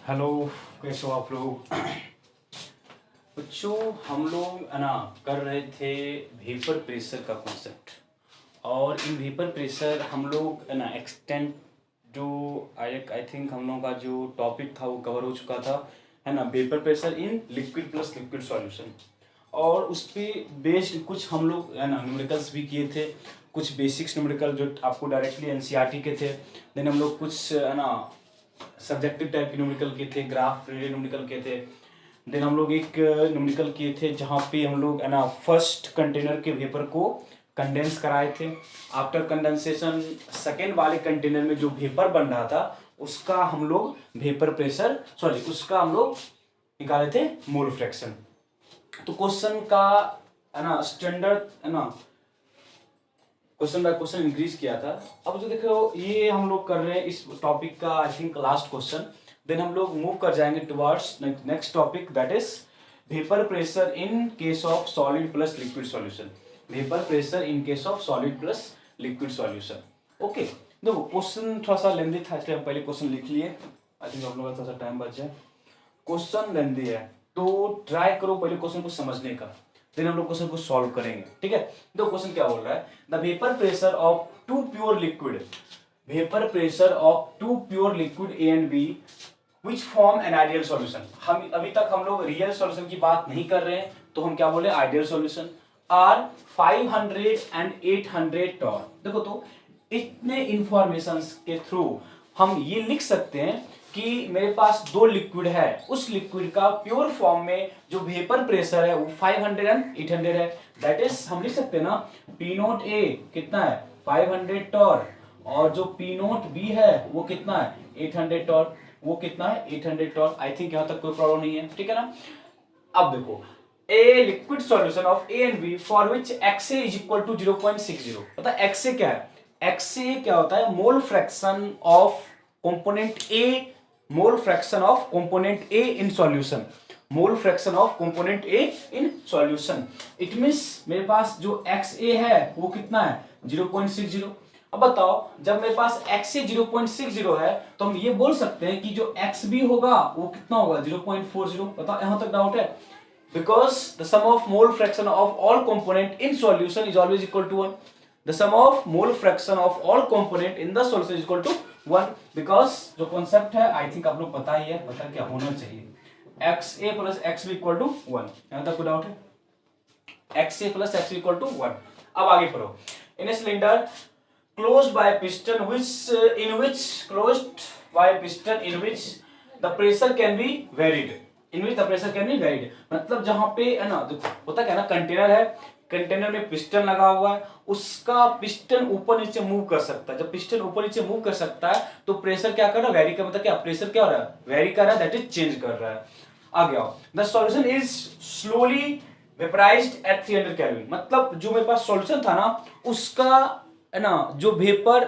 Hello. कैसे हो आप लोग? बच्चों, हम लोग है ना कर रहे थे वेपर प्रेशर का कॉन्सेप्ट। और इन वेपर प्रेशर हम लोग है ना एक्सटेंड जो आई थिंक हम लोगों का जो टॉपिक था वो कवर हो चुका था, है ना। Vapour pressure in liquid plus liquid solution. और उस पे बेस्ड कुछ हम लोग है ना न्यूमेरिकल्स भी किए थे, कुछ बेसिक्स न्यूमेरिकल जो आपको डायरेक्टली एनसीईआरटी के थे। देन हम लोग कुछ है ना सब्जेक्टिव टाइप के न्यूमेरिकल किए थे, ग्राफ रिलेटेड न्यूमेरिकल किए थे। देन हम लोग एक न्यूमेरिकल किए थे जहाँ पे हम लोग है ना फर्स्ट कंटेनर के वेपर को कंडेंस कराए थे। आफ्टर कंडेंसेशन सेकेंड वाले कंटेनर में जो वेपर बन रहा था उसका हम लोग वेपर प्रेशर उसका हम लोग निकाले थे मोल फ्रैक्शन। तो क्वेश्चन का है ना स्टैंडर्ड है ना क्वेश्चन बाय क्वेश्चन इंक्रीज किया था। अब जो देखो ये हम लोग कर रहे हैं इस टॉपिक का I think last question. Then हम लोग मूव कर जाएंगे towards next topic, that is vapour pressure in case of solid plus liquid solution. Vapour pressure in case of solid plus liquid solution. Okay, देखो question थोड़ा सा लेंदी था इसलिए हम पहले क्वेश्चन लिख लिए। आई थिंक आप लोगों का थोड़ा सा टाइम बच जाए। क्वेश्चन लेंदी है तो ट्राई करो पहले क्वेश्चन को समझने का, फिर हम लोग क्वेश्चन को सॉल्व करेंगे। ठीक है, दो क्वेश्चन क्या बोल रहा है, the vapour pressure of two pure liquid, vapour pressure of two pure liquid A and B which form an ideal solution. हम अभी तक हम लोग रियल सॉल्यूशन की बात नहीं कर रहे हैं, तो हम क्या बोले ideal solution are 500 and 800 torr. देखो तो इतने इंफॉर्मेशन के थ्रू हम ये लिख सकते हैं कि मेरे पास दो लिक्विड है, उस लिक्विड का प्योर फॉर्म में जो वेपर प्रेशर है वो 500 एंड 800 है। दैट इज हम लिख सकते हैं ना पी नोट ए कितना है 500 टॉर, और जो पी नोट बी है वो कितना है 800 टॉर, वो कितना है 800 टॉर। आई थिंक यहां तक कोई प्रॉब्लम नहीं है, ठीक है ना। अब देखो a liquid solution of A and B for which XA is equal to 0.60। पता है XA क्या है? XA क्या होता है? मोल fraction of component A, mole fraction of component A in solution, mole fraction of component A in solution. It means मेरे पास जो XA है वो कितना है 0.60। अब बताओ जब मेरे पास XA 0.60 है तो हम ये बोल सकते हैं कि जो XB होगा वो कितना होगा 0.40। बताओ यहां तक डाउट है? Because the sum of mole fraction of all component in solution is always equal to 1. The sum of mole fraction of all component in the solution is equal to 1. Because जो concept है I think आप लोग पता ही है, पता क्या होना चाहिए, XA plus XB equal to 1। यहाँ तक कोई डाउट है? XA plus XB equal to 1। अब आगे पढ़ो। In a cylinder closed by a piston in which the pressure can be varied, मतलब जहां पे है ना देखो होता क्या है ना, कंटेनर है, कंटेनर में पिस्टन लगा हुआ है, उसका पिस्टन ऊपर नीचे मूव कर सकता है। जब पिस्टन ऊपर नीचे मूव कर सकता है तो प्रेशर क्या कर रहा है वेरी कर, मतलब क्या प्रेशर क्या हो रहा है वेरी कर रहा है, दैट इज चेंज कर रहा है। आगे आओ, the solution is slowly vaporised at 300 kelvin. मतलब जो मेरे पास सॉल्यूशन था ना उसका है ना जो वेपर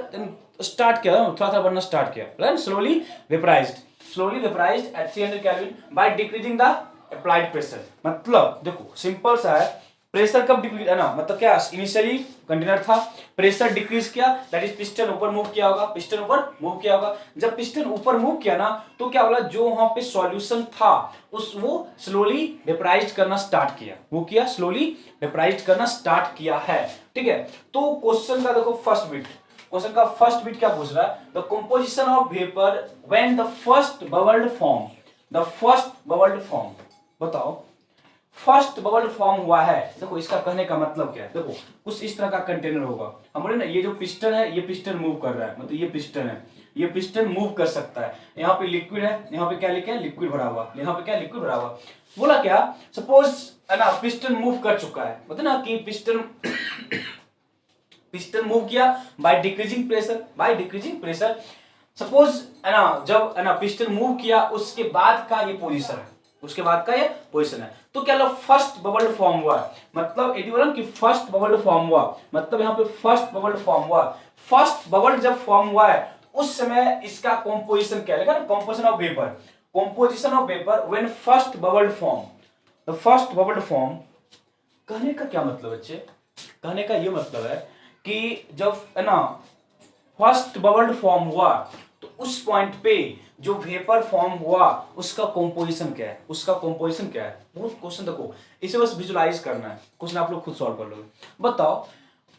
स्टार्ट किया थोड़ा थोड़ा बनना स्टार्ट किया, right, slowly vaporized at 300 Kelvin by decreasing the applied pressure। मतलब देखो सिंपल सा है, प्रेशर कब डिक्रीज है ना, मतलब क्या इनिशियली कंटेनर था, प्रेशर डिक्रीज किया, दैट इज पिस्टन ऊपर मूव किया होगा, पिस्टन ऊपर मूव किया होगा। जब पिस्टन ऊपर मूव किया ना तो क्या बोला, जो वहां पे सॉल्यूशन था उस वो स्लोली वेपराइज्ड करना स्टार्ट किया, वो किया स्लोली वेपराइज्ड करना स्टार्ट किया है। ठीक है, तो क्वेश्चन का देखो क्वेश्चन का फर्स्ट बिट क्या पूछ रहा है, the composition of vapour when the first bubbled form. बताओ फर्स्ट बबल्ड फॉर्म हुआ है। देखो इसका कहने का मतलब क्या है, देखो कुछ इस तरह का कंटेनर होगा, हम बोले ना ये जो पिस्टन है ये पिस्टन मूव कर रहा है, मतलब ये पिस्टन है, ये पिस्टन मूव कर सकता है। यहाँ पे लिक्विड है, यहाँ पे क्या लिखे हैं लिक्विड भरा हुआ, यहाँ पे क्या लिक्विड भरा हुआ। बोला क्या, सपोज है ना पिस्टन मूव कर चुका है, मतलब ना कि पिस्टन मूव किया बाय डिक्रीजिंग प्रेशर। सपोज है ना जब है ना पिस्टन मूव किया उसके बाद का ये पोजीशन है, तो क्या लो फर्स्ट बबल्ड फॉर्म हुआ, मतलब यदि बोला कि फर्स्ट बबल्ड फॉर्म हुआ, मतलब यहाँ पे फर्स्ट बबल्ड फॉर्म हुआ, फर्स्ट बबल्ड जब फॉर्म हुआ है उस समय इसका कंपोजिशन क्या लगेगा, composition of vapour when first bubbled form, the first bubbled form. कहने का क्या मतलब बच्चे, कहने का ये मतलब है कि जब है ना फर्स्ट बबल्ड फॉर्म हुआ तो उस पॉइंट पे जो वेपर फॉर्म हुआ उसका कंपोजिशन क्या है, उसका कंपोजिशन क्या है। बहुत क्वेश्चन देखो, इसे बस विजुलाइज करना है, क्वेश्चन आप लोग खुद सॉल्व कर लोगे। बताओ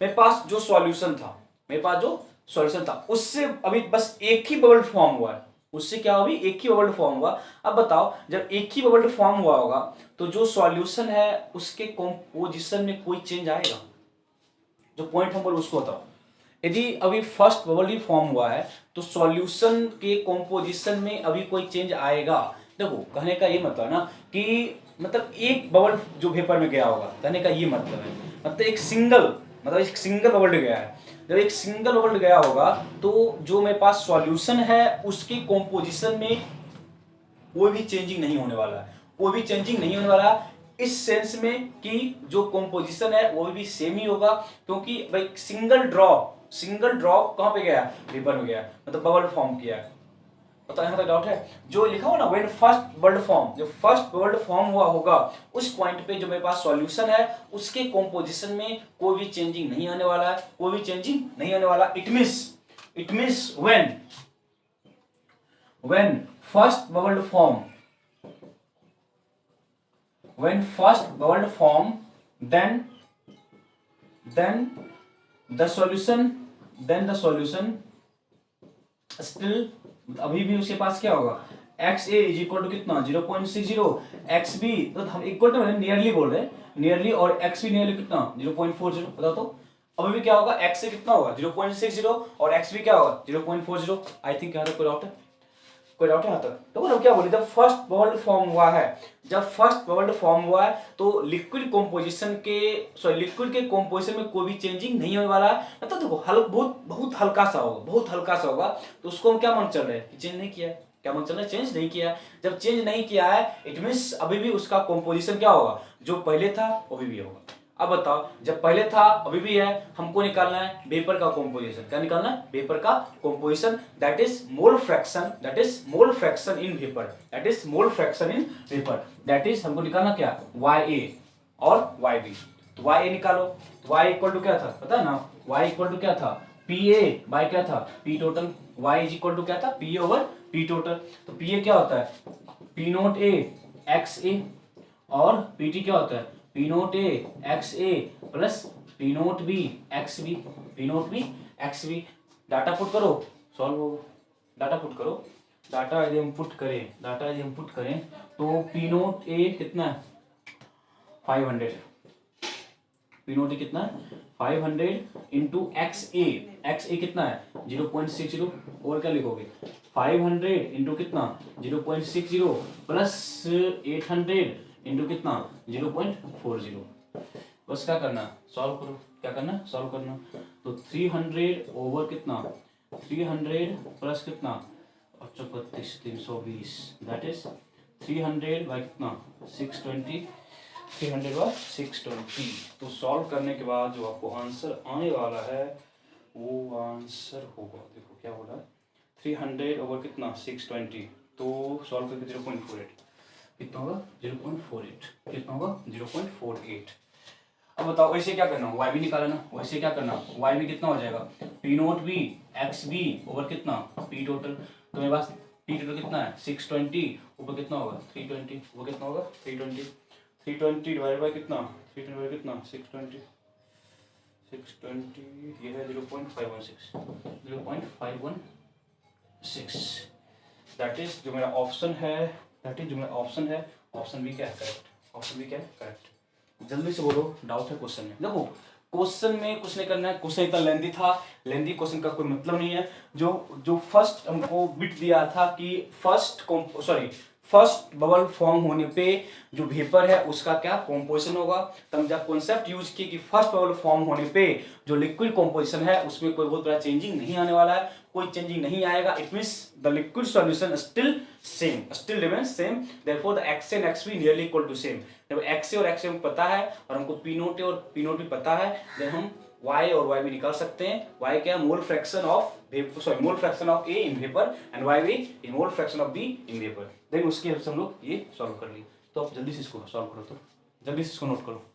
मेरे पास जो सॉल्यूशन था, मेरे पास जो सॉल्यूशन था उससे अभी बस एक ही बबल फॉर्म हुआ है, उससे क्या अभी एक ही बबल फॉर्म हुआ। अब बताओ जब एक ही बबल फॉर्म हुआ होगा तो जो सॉल्यूशन है उसके कंपोजिशन में कोई चेंज आएगा, जो पॉइंट हम बोल उसको बताओ। यदि अभी फर्स्ट बबल ही फॉर्म हुआ है तो सॉल्यूशन के कंपोजिशन में अभी कोई चेंज आएगा। देखो कहने का ये मतलब ना कि मतलब एक बबल जो वेपर में गया होगा, कहने का ये मतलब है मतलब एक सिंगल बबल गया है। जब एक सिंगल बबल गया होगा तो जो मेरे पास सॉल्यूशन है उसके कंपोजिशन में कोई भी चेंजिंग नहीं होने वाला है, कोई भी चेंजिंग नहीं होने वाला है इस सेंस में कि जो कंपोजिशन है वो भी सेम ही होगा, क्योंकि भाई सिंगल ड्रॉप कहां पे गया, वेपर में गया, मतलब बबल फॉर्म किया है। तो यहां तक डाउट है। जो लिखा हुआ ना व्हेन फर्स्ट बबल फॉर्म, जो फर्स्ट बबल फॉर्म हुआ होगा उस पॉइंट पे जो मेरे पास सॉल्यूशन है उसके कंपोजिशन में कोई भी चेंजिंग नहीं आने वाला है, कोई भी चेंजिंग नहीं आने वाला। It means when first bubble form, when first bubble form, then the solution still, अभी भी उसके पास क्या होगा, X A is equal to कितना 0.60, एक्स बी तो हम इक्वल टू नियरली बोल रहे हैं, नियरली, और एक्स बी नियरली कितना 0.40, बताओ तो अभी भी क्या होगा, एक्स ए कितना होगा 0.60 और एक्स बी क्या होगा 0.40। आई थिंक यहाँ तक कोई डाउट है, कोई डाउट है यहाँ तक। तो हम क्या बोले, जब फर्स्ट बबल फॉर्म हुआ है, जब फर्स्ट बबल फॉर्म हुआ है तो लिक्विड कंपोजिशन के, सॉरी लिक्विड के कंपोजिशन में कोई भी चेंजिंग नहीं होने वाला है। मतलब देखो बहुत बहुत हल्का सा होगा, बहुत हल्का सा होगा, तो उसको हम क्या मान चल रहे हैं, चेंज नहीं किया है। क्या मान चल रहा है, चेंज नहीं किया है। जब चेंज नहीं किया है इट मींस अभी भी उसका कंपोजिशन क्या होगा, जो पहले था वो भी होगा। अब बताओ जब पहले था अभी भी है, हमको निकालना है वेपर का कंपोजिशन। क्या निकालना है, वेपर का composition, that is mole fraction, that is mole fraction in vapour, that is mole fraction in vapour, that is हमको निकालना क्या, YA और YB। तो YA निकालो, तो Y इक्वल टू क्या था पता है ना, Y इक्वल टू क्या था, PA बाय क्या था, P total. Y is equal to क्या था, PA ओवर P टोटल। तो PA क्या होता है, P नोट A XA, और PT क्या होता है, P naught A XA plus P naught B XB, P naught B XB। Data put करो, सॉल्व होगा। डाटा पुट करो, डाटा यदि हम पुट करें तो P नोट A कितना है 500, P नोट A कितना है 500 इंटू XA कितना है 0.60, और क्या लिखोगे 500 इंटू कितना 0.60 प्लस 800 इंटू कितना 0.40। बस क्या करना, सॉल्व करो, क्या करना सॉल्व करना। तो 300 ओवर कितना 300 प्लस कितना 32 दैट इज 300 बाय कितना 620, 300 बाय 620। तो सॉल्व करने के बाद जो आपको आंसर आने वाला है वो आंसर होगा, देखो क्या बोला 300 ओवर कितना 620, तो सॉल्व करके 0.48 कितना होगा 0.48, कितना होगा 0.48। अब बताओ वैसे क्या करना, y भी निकालना, वैसे क्या करना y भी कितना हो जाएगा P naught B XB over कितना P टोटल। तो मेरे पास P टोटल कितना है 620 ऊपर कितना होगा 320, वो कितना होगा 320, 320 डिवाइड बाय कितना 320 बाय कितना 620, 620 ये है 0.516, 0.516। दैट इज जो मेरा ऑप्शन है, दैट इज जो मेरा ऑप्शन है, ऑप्शन बी क्या है करेक्ट, ऑप्शन बी क्या है करेक्ट। जल्दी से बोलो डाउट है क्वेश्चन में। देखो क्वेश्चन में कुछ नहीं करना है, क्वेश्चन इतना लेंथी था, लेंथी क्वेश्चन का कोई मतलब नहीं है। जो फर्स्ट हमको बिट दिया था कि फर्स्ट बबल फॉर्म होने पे जो वेपर है उसका क्या कंपोजिशन होगा, तो हम जब कॉन्सेप्ट यूज किए कि फर्स्ट बबल फॉर्म होने पे जो लिक्विड कंपोजिशन है उसमें कोई बहुत बड़ा चेंजिंग नहीं आने वाला है, कोई चेंजिंग नहीं आएगा। It means the liquid solution still same, still remains same, therefore the X and X B nearly equal to same. जब एक्स और एक्स हमको पता है और हमको पी नोट और पी नोट भी पता है, देन हम y और y भी निकाल सकते हैं। y क्या mole fraction of mole fraction of A in vapour and y भी in mole fraction of B in vapour. Then उसके हम लोग ये सॉल्व कर लिए। तो आप जल्दी से इसको सॉल्व करो, तो जल्दी से इसको नोट करो।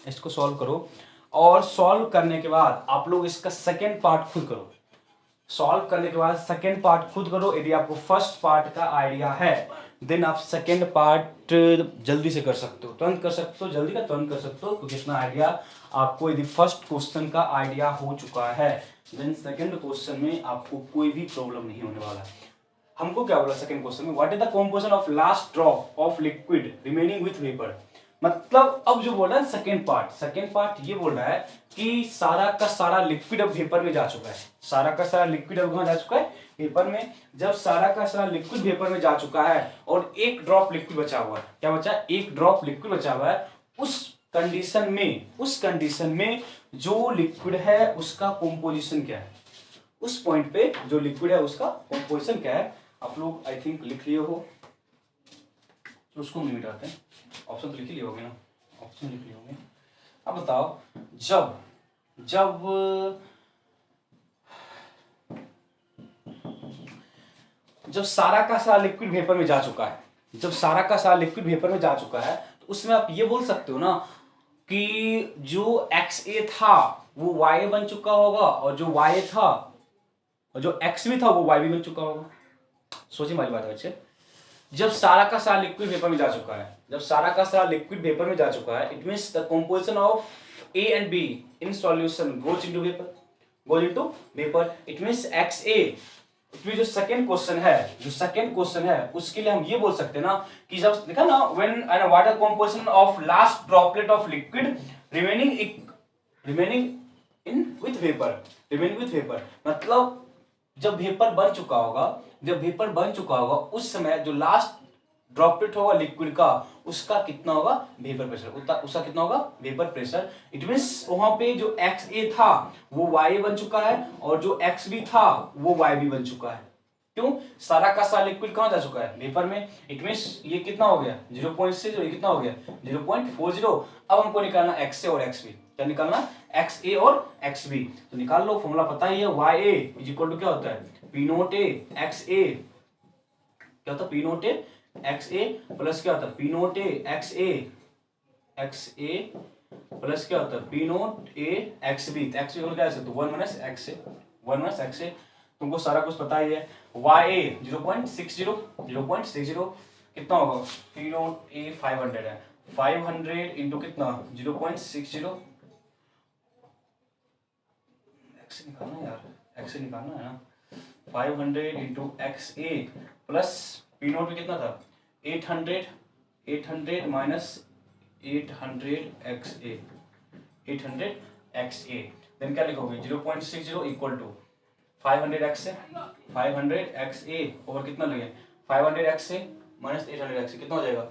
इसको सॉल्व करो और सॉल्व करने के बाद आप लोग इसका सेकेंड पार्ट खुद करो। सॉल्व करने के बाद सेकेंड पार्ट खुद करो। यदि आपको फर्स्ट पार्ट का आइडिया है देन आप सेकेंड पार्ट जल्दी से कर सकते हो, तुरंत कर सकते हो, जल्दी का तुरंत कर सकते हो, क्योंकि इतना आइडिया आपको यदि फर्स्ट क्वेश्चन का आइडिया हो चुका है देन सेकेंड क्वेश्चन में आपको कोई भी प्रॉब्लम नहीं होने वाला है। हमको क्या बोला सेकेंड क्वेश्चन में, what is the composition of last drop of liquid remaining with vapour. मतलब अब जो बोल रहा है सेकेंड पार्ट ये बोल रहा है कि सारा का सारा लिक्विड अब वेपर में जा चुका है। सारा का सारा लिक्विड अब कहां जा चुका है, वेपर में। जब सारा का सारा लिक्विड वेपर में जा चुका है और एक ड्रॉप लिक्विड बचा हुआ है, क्या बचा है, एक ड्रॉप लिक्विड बचा हुआ है, उस कंडीशन में जो लिक्विड है उसका कंपोजिशन क्या है, उस पॉइंट पे जो लिक्विड है उसका कंपोजिशन क्या है। आप लोग आई थिंक लिख लिए हो, तो उसको हम मिटाते हैं। ऑप्शन तो लिख लिए होंगे ना, ऑप्शन लिख लिए होंगे। अब बताओ, जब सारा का सारा लिक्विड वेपर में जा चुका है, जब सारा का सारा लिक्विड वेपर में जा चुका है तो उसमें आप ये बोल सकते हो ना कि जो XA था वो YA बन चुका होगा और जो YA था और जो X भी था वो Y भी बन चुका होगा। सोचिए हमारी बात है बच्चे, जब सारा का सारा लिक्विड वेपर में जा चुका है, जब सारा का सारा लिक्विड वेपर में जा चुका है, it means the composition of A and B in solution goes into vapor. It means XA, जो सेकंड क्वेश्चन है उसके लिए हम ये बोल सकते हैं ना कि जब देखा ना when water composition of last droplet of liquid remaining with vapour, मतलब जब वेपर बन चुका होगा उस समय जो लास्ट ड्रॉपलेट होगा लिक्विड का उसका कितना होगा वेपर प्रेशर, उसका कितना होगा वेपर प्रेशर। इट मींस वहां पे जो XA था वो YA बन चुका है और जो XB था वो YB बन चुका है। क्यों, सारा का सारा लिक्विड कहां जा चुका है, वेपर में। इट मींस ये कितना हो गया 0.6, ये कितना हो गया 0.40। अब हमको निकालना XA और XB, क्या निकालना XA और XB, तो निकाल लो, फॉर्मूला पता ही है, YA इज इक्वल टू क्या होता है P नोट A XA, क्या होता है P naught A XA plus क्या होता है P naught A XA plus क्या होता है P नोट A XB, तो XB क्या है 1 माइनस XA, तुमको सारा कुछ पता ही है। YA 0.60 कितना होगा P नोट A 500 है, 500 इंटू कितना 0.60, XA निकालना है यार, XA निकालना है ना, 500 into XA plus P note में कितना था 800 माइनस 800 XA, देन क्या लिखोगे 0.60 इक्वल टू 500 XA और कितना लगे 500 XA माइनस 800 XA, कितना हो जाएगा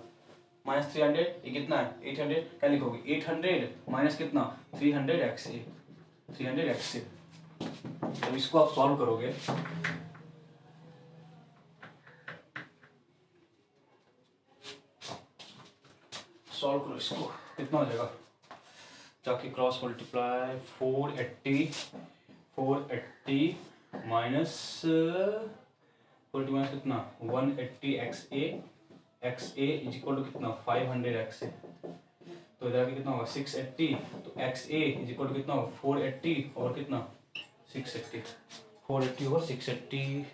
माइनस 300, ये कितना है 800, क्या लिखोगे 800 माइनस कितना 300 XA। तो इसको आप सॉल्व करोगे, सॉल्व करो इसको, कितना हो जाएगा, जाके क्रॉस मल्टीप्लाई 480 माइनस 40 माइनस कितना 180 XA इज इक्वल टू कितना 500 XA, तो इधर कितना होगा 680, तो XA इज इक्वल टू कितना होगा 480 और कितना 680, 480 और 680,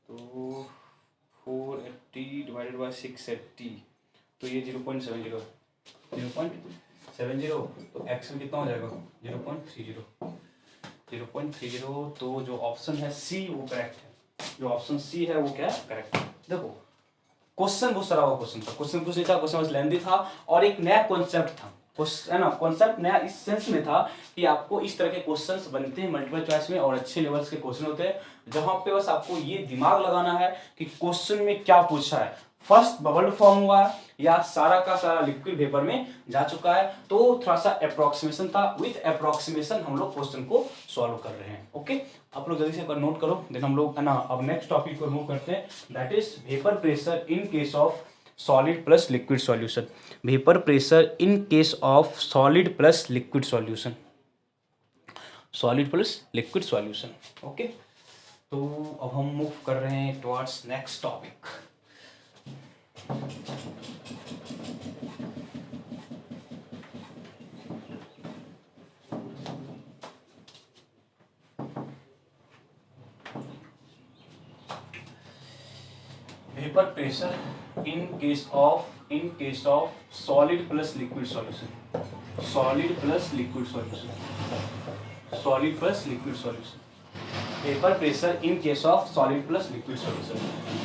तो 480 डिवाइडेड बाय 680, तो ये 0.70, तो x में कितना हो जाएगा 0.30, तो जो ऑप्शन है सी वो करेक्ट है, जो ऑप्शन सी है वो क्या है करेक्ट है। देखो क्वेश्चन बहुत सारा क्वेश्चन था, क्वेश्चन कुछ नहीं था, क्वेश्चन बस लेंथी था और एक नया कॉन्सेप्ट था, है ना, कॉन्सेप्ट नया इस सेंस में था कि आपको इस तरह के क्वेश्चंस बनते हैं मल्टीपल चॉइस में और अच्छे लेवल्स के क्वेश्चन होते हैं जहां पे बस आपको ये दिमाग लगाना है कि क्वेश्चन में क्या पूछा है, फर्स्ट बबल फॉर्म हुआ या सारा का सारा लिक्विड वेपर में जा चुका है, तो थोड़ा सा अप्रोक्सीमेशन था, विथ अप्रोक्सीमेशन हम लोग क्वेश्चन को सॉल्व कर रहे हैं। ओके, आप लोग जल्दी से एक नोट करो, देन हम लोग है ना अब नेक्स्ट टॉपिक को मूव करते हैं, that is vapour pressure in case of solid plus liquid solution. Vapour pressure in case of solid plus liquid solution, solid plus liquid solution. Okay, तो अब हम मूव कर रहे हैं towards next topic. Vapour pressure in case of solid plus liquid solution, solid plus liquid solution, solid plus liquid solution, vapour pressure in case of solid plus liquid solution.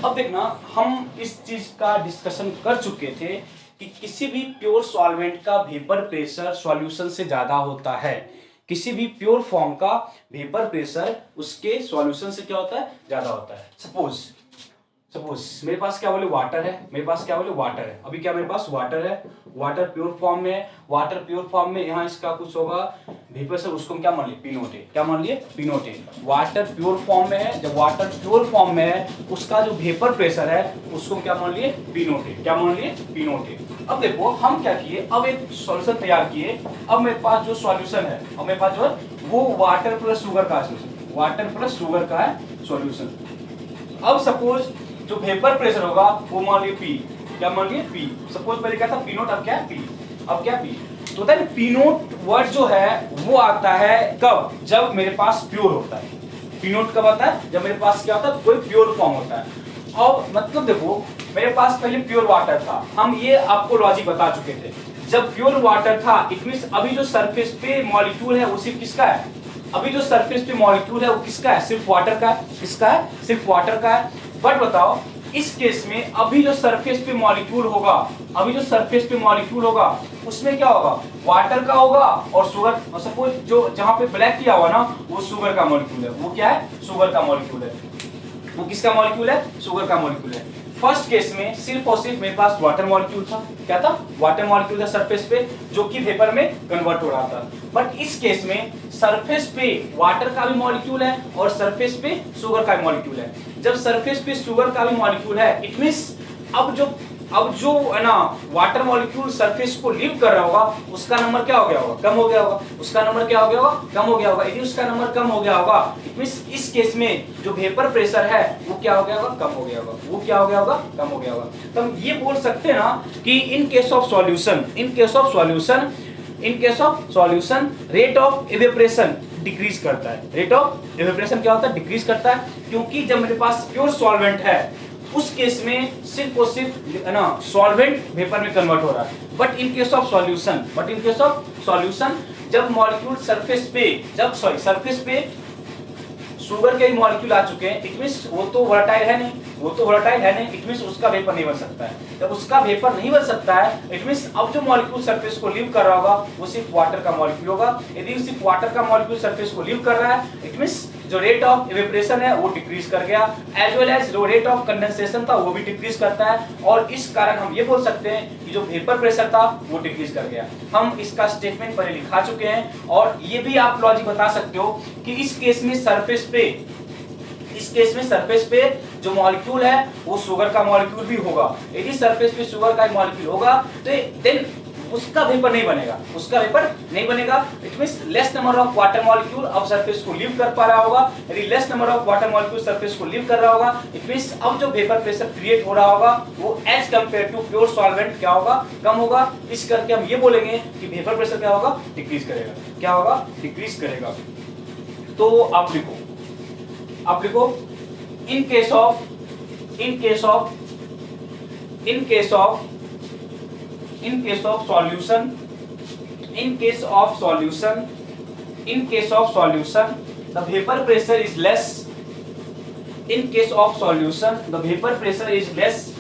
अब देखना, हम इस चीज का डिस्कशन कर चुके थे कि किसी भी प्योर सॉल्वेंट का वेपर प्रेशर सॉल्यूशन से ज्यादा होता है, किसी भी प्योर फॉर्म का वेपर प्रेशर उसके सॉल्यूशन से क्या होता है, ज्यादा होता है। सपोज मेरे पास क्या बोले वाटर है, मेरे पास क्या बोले वाटर है, अभी क्या मेरे पास वाटर है, वाटर प्योर फॉर्म में है, वाटर प्योर फॉर्म में यहाँ इसका कुछ होगा वेपर प्रेशर, उसको हम क्या मान लिए, पी नोट ए, क्या मान लिए, पी नोट ए। वाटर प्योर फॉर्म में है, जब वाटर प्योर फॉर्म में है उसका जो वेपर प्रेशर है उसको हम क्या मान लिए, पी नोट ए, क्या मान लिए, पी नोट ए। अब देखो हम क्या किए, अब एक सॉल्यूशन तैयार किए, अब मेरे पास जो सॉल्यूशन है, अब मेरे पास जो है वो वाटर प्लस शुगर का सॉल्यूशन, वाटर प्लस शुगर का है सॉल्यूशन। अब सपोज जो वेपर प्रेशर होगा वो मान लिए पी, क्या मान लिए, पी। सपोज पहले क्या था, पी नोट, अब क्या है, पी, अब क्या पी। तो होता है पी नोट वर्ड जो है वो आता है कब, जब मेरे पास प्योर होता है। पी नोट कब आता है, जब मेरे पास क्या होता है, कोई प्योर फॉर्म होता है। और मतलब देखो मेरे पास पहले प्योर वाटर था, हम ये आपको लॉजिक बता चुके थे। जब प्योर वाटर था इट मींस अभी जो सरफेस पे मॉलिक्यूल है वो सिर्फ किसका है, अभी जो सरफेस पे मॉलिक्यूल है वो किसका है, सिर्फ वाटर का है, किसका है, सिर्फ वाटर का है। बट बताओ इस केस में अभी जो सरफेस पे मॉलिक्यूल होगा, अभी जो सरफेस पे मॉलिक्यूल होगा उसमें क्या होगा, वाटर का होगा और शुगर, और सपोज जो जहां पे ब्लैक किया हुआ ना वो शुगर का मॉलिक्यूल है, वो क्या है, शुगर का मॉलिक्यूल है, वो किसका मॉलिक्यूल है, शुगर का मॉलिक्यूल है। फर्स्ट केस में सिर्फ और सिर्फ मेरे पास वाटर मॉलिक्यूल था, क्या था, वाटर मॉलिक्यूल था सरफेस पे जो कि वेपर में कन्वर्ट हो रहा था। बट इस केस में सरफेस पे वाटर का भी मॉलिक्यूल है और सरफेस पे शुगर का भी मॉलिक्यूल है। जब सरफेस पे शुगर का भी मॉलिक्यूल है इट मींस अब जो है ना वाटर मॉलिक्यूल सरफेस को लीव कर रहा होगा उसका नंबर क्या हो गया होगा, कम हो गया होगा, उसका नंबर क्या हो गया होगा, कम हो गया होगा। यदि उसका नंबर कम हो गया होगा इट मींस इस केस में जो वेपर प्रेशर है वो क्या हो गया होगा, कम हो गया होगा, वो क्या हो गया होगा, कम हो गया होगा। तो हम ये बोल सकते हैं ना कि इन case of solution, in case of solution rate of evaporation decrease करता है, रेट ऑफ इवेपोरेशन क्या होता है, डिक्रीज करता है। क्योंकि जब मेरे पास प्योर सॉल्वेंट है उस केस में सिर्फ और सिर्फ ना सॉल्वेंट वेपर में कन्वर्ट हो रहा है। But in case of solution जब मॉलिक्यूल सरफेस पे शुगर के मॉलिक्यूल आ चुके हैं इट मींस वो तो वोलेटाइल है नहीं, इट मींस उसका वेपर नहीं बन सकता है। जब उसका वेपर नहीं बन सकता है इट मींस अब जो मॉलिक्यूल सरफेस को लीव कर रहा होगा वो सिर्फ वाटर का मॉलिक्यूल होगा। यदि सिर्फ वाटर का मॉलिक्यूल सरफेस को लीव कर रहा है इट मींस जो रेट ऑफ इवेपोरेशन है वो डिक्रीज कर गया, एज वेल एज जो रेट ऑफ कंडेंसेशन था वो भी डिक्रीज करता है। और इस कारण हम ये बोल सकते हैं कि जो वेपर प्रेशर था वो डिक्रीज कर गया। हम इसका स्टेटमेंट पहले लिखा चुके हैं और ये भी आप लॉजिक बता सकते हो कि इस केस में सरफेस पे जो मॉलिक्यूल है वो शुगर का मॉलिक्यूल भी होगा। यदि सरफेस पे शुगर का मॉलिक्यूल होगा तो देन उसका वेपर नहीं बनेगा, it means less number of water molecule अब सरफेस को लीव कर पा रहा होगा। यदि less number of water molecule surface को लीव कर रहा होगा इट मींस अब जो वेपर प्रेशर क्रिएट हो रहा होगा वो as compare to pure solvent क्या होगा, कम होगा। इस करके हम ये बोलेंगे कि वेपर प्रेशर क्या होगा, डिक्रीज करेगा, क्या होगा, डिक्रीज करेगा। तो आप लिखो in case of solution the vapor pressure is less, in case of solution the vapor pressure is less,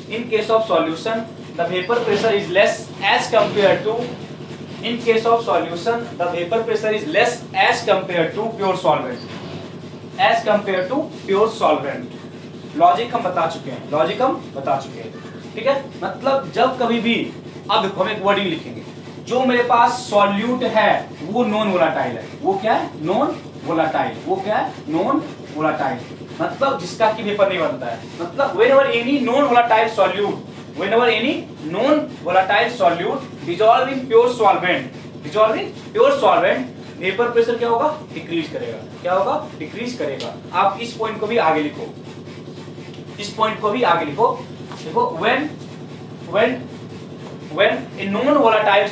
in case of solution the vapor pressure is less as compared to, in case of solution the vapor pressure is less as compared to pure solvent, as compared to pure solvent। Logic हम बता चुके हैं, ठीक है। मतलब जब कभी भी, अब देखो हम एक वर्डिंग लिखेंगे, जो मेरे पास सॉल्यूट है वो नॉन वोलाटाइल है, वो क्या है, नॉन वोलाटाइल, वो क्या है, नॉन वोलाटाइल, मतलब जिसका कि वेपर नहीं बनता है। मतलब whenever any non volatile solute dissolve in pure solvent vapour pressure क्या होगा, डिक्रीज करेगा, क्या होगा, डिक्रीज करेगा। आप इस पॉइंट को भी आगे लिखो, देखो when a non volatile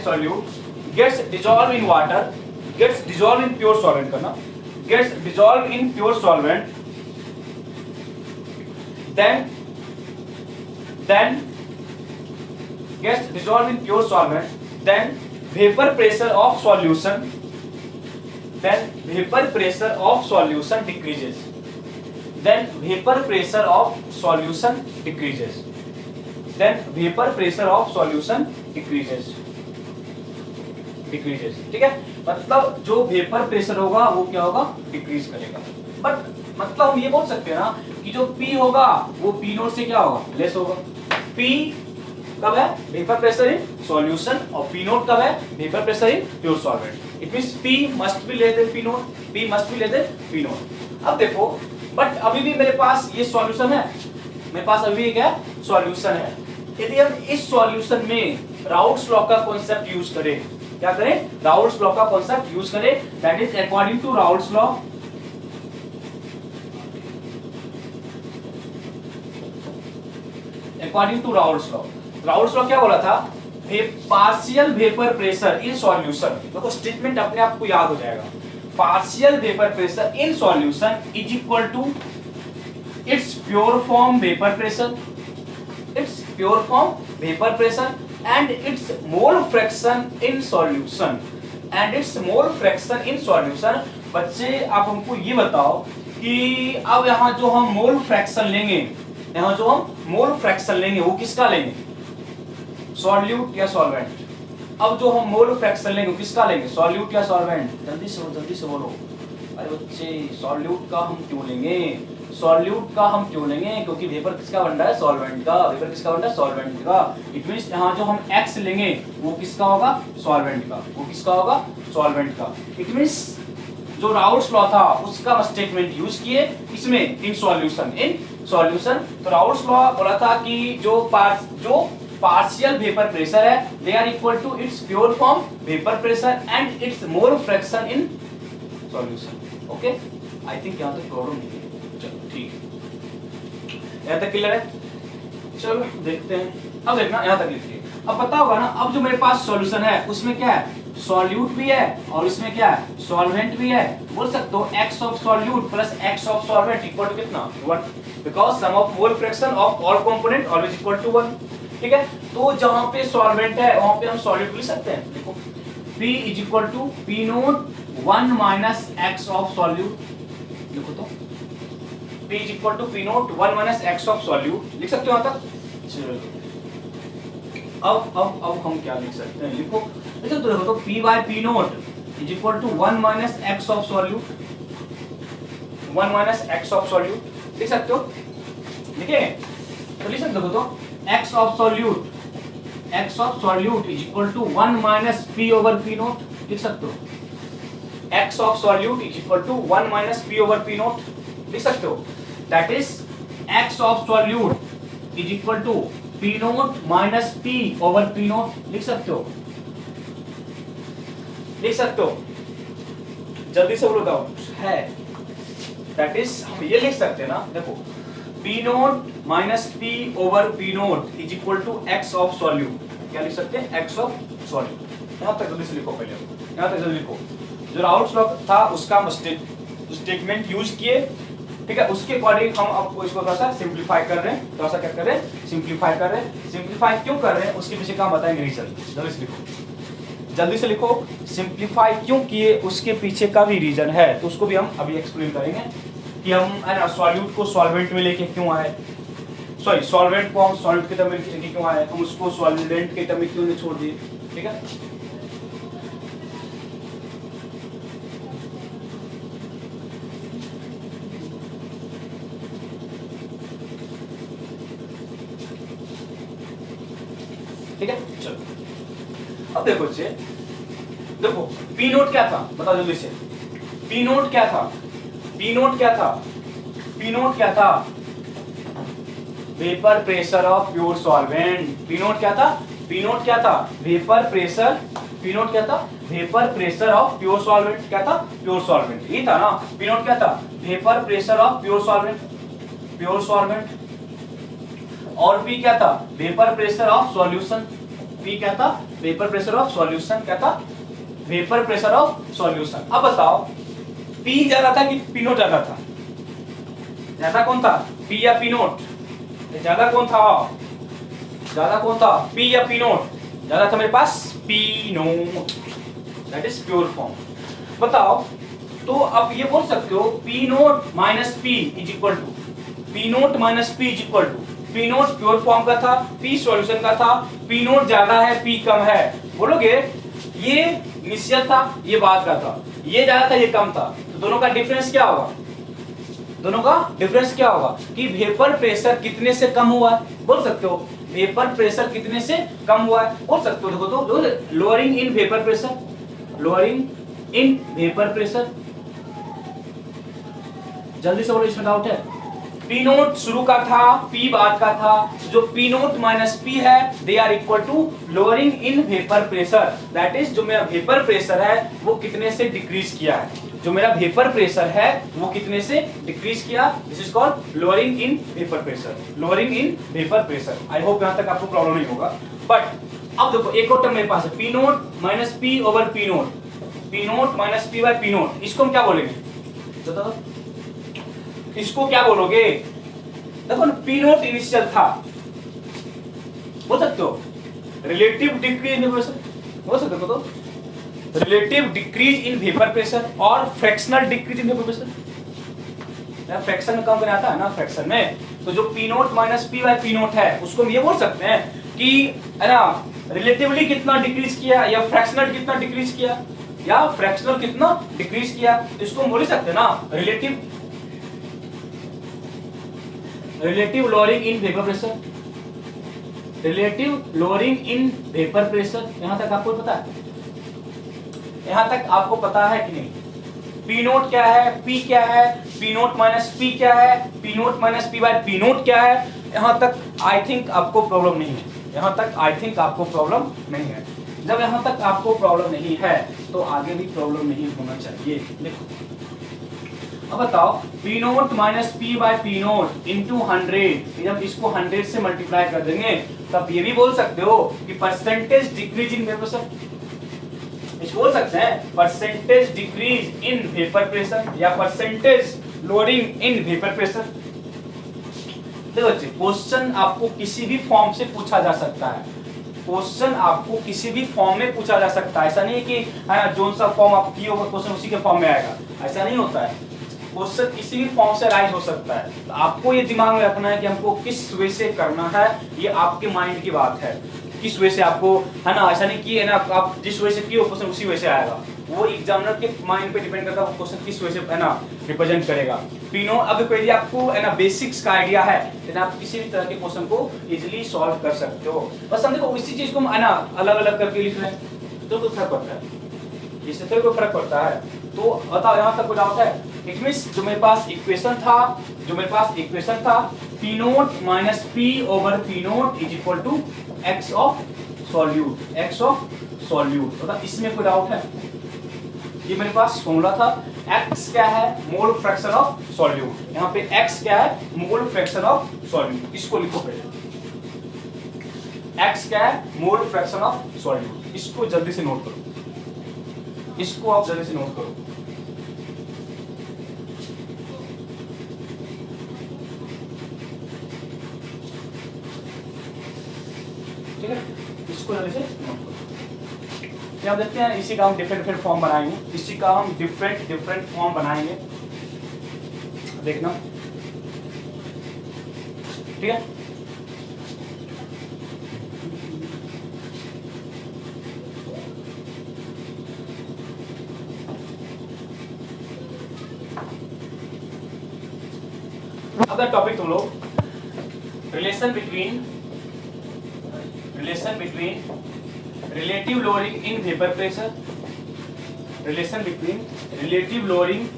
solute gets dissolved in water gets dissolved in pure solvent करना, gets dissolved in pure solvent, then gets dissolved in pure solvent, then vapor pressure of solution, then vapor pressure of solution decreases, then vapor pressure of solution decreases, then vapor pressure of solution decreases, ठीक है। मतलब जो vapour pressure होगा वो क्या होगा, decrease करेगा। But मतलब हम ये बोल सकते हैं ना कि जो P होगा वो P नोट से क्या होगा, लेस होगा। P कब है, वेपर प्रेशर इन सॉल्यूशन, और P नोट कब है, vapour pressure in pure solvent. It means P must be less than P note, P must be less than P note. अब देखो, बट अभी भी मेरे पास ये सॉल्यूशन है, मेरे पास अभी क्या सॉल्यूशन है। यदि हम इस सॉल्यूशन में राउल्ट्स लॉ का कॉन्सेप्ट यूज करें, क्या करें, राउल्ट्स लॉ का कॉन्सेप्ट यूज करें, that is according to Raoult's law, according to Raoult's law. Raoult's law क्या बोला था, partial vapour pressure in solution, देखो स्टेटमेंट अपने आप को याद हो जाएगा। Partial vapour pressure in solution is equal to its pure form vapour pressure, its pure form vapour pressure and its mole fraction in solution, and its mole fraction in solution। बच्चे आप हमको ये बताओ कि अब यहाँ जो हम मोल फ्रैक्शन लेंगे, यहाँ जो हम मोल फ्रैक्शन लेंगे वो किसका लेंगे, सॉल्यूट या सॉल्वेंट। अब जो हम मोल फ्रैक्शन लेंगे वो किसका लेंगे, सॉल्यूट या सॉल्वेंट, जल्दी से बोलो। अरे बच्चे सॉल्यूट का हम क्यों लेंगे, सॉल्यूट का हम क्यों लेंगे, क्योंकि वेपर किसका बन रहा है, सॉल्वेंट का। वेपर किसका बन रहा है, सॉल्वेंट का। इट मींस यहाँ जो हम x लेंगे वो किसका होगा, सॉल्वेंट का, वो किसका होगा, सॉल्वेंट का। इट मींस जो राउल्ट्स लॉ था उसका स्टेटमेंट यूज किए इसमें, इन सॉल्यूशन। तो राउल्ट्स लॉ बोला था कि जो पार्शियल वेपर प्रेशर है they are equal to its pure form vapour pressure and its mole fraction in solution. Okay, I think यहाँ तक प्रॉब्लम नहीं है, चलो ठीक है, यहाँ तक क्लियर है। चलो देखते हैं, अब देखना यहाँ तक लिखिए। अब पता होगा ना, अब जो मेरे पास सॉल्यूशन है उसमें क्या है, सॉल्यूट भी है और इसमें क्या है, सॉल्वेंट भी है। बोल सकते हो x of solute plus x of solvent equal to कितना, 1, because sum of mole fraction of all component always equal to 1। ठीक है, तो जहां पे सॉल्वेंट है वहां पे हम सॉल्यूट लिख सकते हैं। देखो P is equal to P nought 1 minus x of solute, देखो तो P is equal to P nought 1 minus x of solute, लिख सकते हो यहाँ तक। चलो अब हम क्या लिख सकते हैं, लिखो। अच्छा तो देखो तो P by P nought is equal to 1 minus x of solute, 1 minus x of solute लिख सकते हो, लिखे तो लिख सकते हो तो x of solute is equal to 1 minus P over P nought लिख सकते हो। x of solute is equal to 1 minus P over P nought लिख सकते हो। That is x of solute is equal to P nought minus P over P nought लिख सकते हो, लिख सकते हो। जल्दी से बोलो डाउट है, दैट इज हम ये लिख सकते हैं ना, देखो P nought minus P over P nought is equal to x of solute, क्या लिख सकते हैं, x ऑफ सॉल्यूट। यहां तक जल्दी से लिखो, पहले यहां तक जल्दी लिखो। जो राउल्ट्स लॉ था उसका स्टेटमेंट यूज किए, ठीक है, उसके अकॉर्डिंग हम आपको इसको थोड़ा सा सिंपलीफाई कर रहे हैं, थोड़ा सा क्या कर रहे हैं, सिंपलीफाई कर रहे हैं। सिंपलीफाई क्यों कर रहे हैं उसके पीछे का बताएंगे रीजन, जल्दी से लिखो, जल्दी से लिखो। सिंपलीफाई क्यों किए उसके पीछे का भी रीजन है, तो उसको भी हम अभी एक्सप्लेन करेंगे कि हम सॉल्यूट को सॉल्वेंट में लेके क्यों आए, सॉरी सॉल्वेंट को हम सॉल्यूट के टर्म में लेके क्यों आए, हम उसको सॉल्वेंट के टर्म में क्यों नहीं छोड़ दिए। ठीक है, ठीक है, चलो अब देखो बच्चे, देखो P नोट क्या था, बताओ जल्दी से। P नोट क्या था, P नोट क्या था, P नोट क्या था, vapour pressure of pure solvent. P note क्या था, P नोट क्या था, वेपर प्रेशर, P नोट क्या था, vapour pressure of pure solvent, क्या था, प्योर सॉल्वेंट, ये था ना। P नोट क्या था, vapour pressure of pure solvent, pure solvent. और P क्या था, vapour pressure of solution, P क्या था, वेपर प्रेशर ऑफ सॉल्यूशन, क्या था, वेपर प्रेशर ऑफ सॉल्यूशन। अब बताओ पी ज्यादा था कि पी नोट ज्यादा था? ज्यादा कौन था, पी या पी नोट? ज्यादा कौन था, ज्यादा कौन था, पी या पी नोट? ज्यादा था मेरे पास P nought, that is pure form. बताओ तो अब ये बोल सकते हो P nought minus P is equal to, P nought minus P is equal to, P nought pure form का था, पी सॉल्यूशन का था, पी नोट ज्यादा है पी कम है। बोलोगे ये इनिशियल था ये बाद का था, ये ज्यादा था ये कम था, तो दोनों का डिफरेंस क्या होगा? दोनों का डिफरेंस क्या होगा कि वेपर प्रेशर कितने से कम हुआ है? बोल सकते हो वेपर प्रेशर कितने से कम हुआ है, बोल सकते हो। देखो तो lowering in vapour pressure, lowering in vapour pressure, जल्दी से बोलो इसमें डाउट है? पी नोट शुरू का था पी बाद का था, जो पी नोट माइनस पी है they are equal to lowering in vapour pressure, that is जो मेरा वेपर प्रेशर है वो कितने से डिक्रीज किया है, जो मेरा वेपर प्रेशर है वो कितने से डिक्रीज किया, this is called lowering in vapour pressure, lowering in vapour pressure. I hope यहां तक आपको प्रॉब्लम नहीं होगा। बट अब देखो एक और टर्म मेरे पास है P nought minus P over P nought, P nought minus P by P note, इसको हम क्या बोलेंगे? तो इसको क्या बोलोगे? देखो ना पी नोट इनिशियल था, बोल सकते हो रिलेटिव डिक्रीज इन प्रेशर, बोल सकते हो तो relative decrease in vapour pressure और fractional decrease in vapour pressure. Fraction में कम आता है ना फ्रैक्शन में, तो जो P nought minus P by P nought है उसको हम ये बोल सकते हैं कि है ना रिलेटिवली कितना डिक्रीज किया या फ्रैक्शनल कितना डिक्रीज किया या फ्रैक्शनल कितना डिक्रीज किया, तो इसको हम बोल सकते हैं ना relative lowering in vapour pressure, relative lowering in vapour pressure. यहां तक आपको पता है? यहां तक आपको पता है कि नहीं? पी नोट क्या है, पी क्या है, पी नोट माइनस पी क्या है, P nought minus P by P note क्या है? यहां तक आई थिंक आपको प्रॉब्लम नहीं है, यहां तक आई थिंक आपको प्रॉब्लम नहीं है। जब यहां तक आपको प्रॉब्लम नहीं है तो आगे भी प्रॉब्लम नहीं होना चाहिए। देखो अब बताओ P nought minus P by P nought into 100, जब इसको 100 से मल्टीप्लाई कर देंगे तब ये भी बोल सकते हो कि percentage decrease in vapour pressure, इसको बोल सकते हैं percentage decrease in vapour pressure या percentage lowering in vapour pressure. देखो बच्चे क्वेश्चन आपको किसी भी फॉर्म से पूछा जा सकता है, क्वेश्चन आपको किसी भी फॉर्म में पूछा जा सकता है, ऐसा नहीं है कि जो सा फॉर्म आप किए होगा क्वेश्चन उसी के फॉर्म में आएगा, ऐसा नहीं होता है। क्वेश्चन किसी भी फॉर्म से राइज हो सकता है, तो आपको ये दिमाग में रखना है कि हमको किस वे से करना है, ये आपके माइंड की बात है, किस वे से आपको है ना, ऐसा नहीं कि है ना आप जिस वे से किए क्वेश्चन उसी वे से आएगा, वो एग्जामिनर के माइंड पे डिपेंड करता है वो क्वेश्चन किस वे से है ना रिप्रेजेंट करेगा। पीनो अब यदि आपको है ना बेसिक्स का आइडिया है तो आप किसी भी तरह के क्वेश्चन को इजीली सॉल्व कर सकते हो। बस हम देखो इसी चीज को हम है ना अलग अलग करके लिख रहे हैं तो कुछ फर्क पड़ता है, इससे तो कोई फर्क पड़ता है। तो बताओ यहाँ तक कोई डाउट है? इट मींस जो मेरे पास इक्वेशन था P nought minus P over P nought is equal to x of solute, मतलब इसमें कोई डाउट है? ये मेरे पास फॉर्मूला था, x क्या है मोल फ्रैक्शन ऑफ सॉल्यूट, यहाँ पे x क्या है मोल फ्रैक्शन ऑफ सॉल्यूट, इसको लिखो पहले, x क्या है मोल फ्रैक्शन ऑफ सॉल्यूट, इसको जल्दी से नोट करो, इसको आप जल्दी से नोट करो। ठीक है, इसको जल्दी से नोट करो। क्या देखते हैं इसी का हम डिफरेंट फॉर्म बनाएंगे, इसी का हम डिफरेंट फॉर्म बनाएंगे, देखना ठीक है। अब टॉपिक तुम लोग relation between relative lowering in vapor pressure, relation between relative lowering